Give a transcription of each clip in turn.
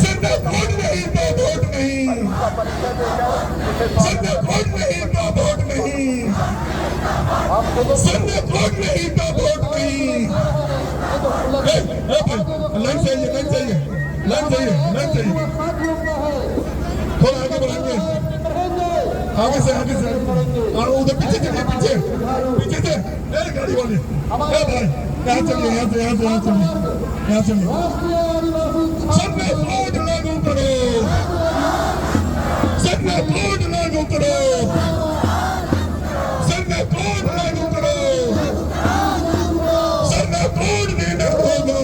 Sindh code नहीं तो vote नहीं, सिंध कोड नहीं तो वोट नहीं, सिंध कोड नहीं तो वोट नहीं। लाइन चाहिए, लाइन चाहिए, लाइन चाहिए, लाइन चाहिए। थोड़ा आगे बढ़ाएंगे, आगे से, आगे से। और उधर पीछे चलिए, पीछे पीछे से। गाड़ी वाले भाई यहाँ चलिए, यहाँ से, यहाँ से, यहाँ चलिए, यहाँ चलिए। सबने कोड लागू करो, सबने कोड लागू करो, सबने कोड लागू करो, सबने कोड देना होगा।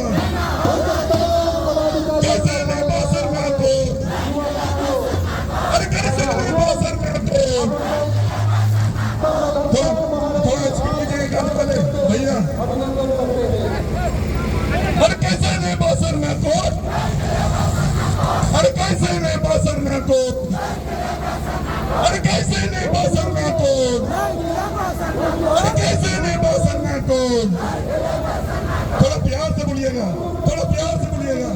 कैसे नहीं बासर में को, अरे कैसे नहीं बासर में को। थोड़ा भैया, अरे कैसे नहीं बासर में को, अरे कैसे नहीं बासर में को, अरे कैसे नहीं बासर में को, अरे कैसे नहीं बासर में को। थोड़ा प्यार से बोलिएगा, थोड़ा प्यार से बोलिएगा।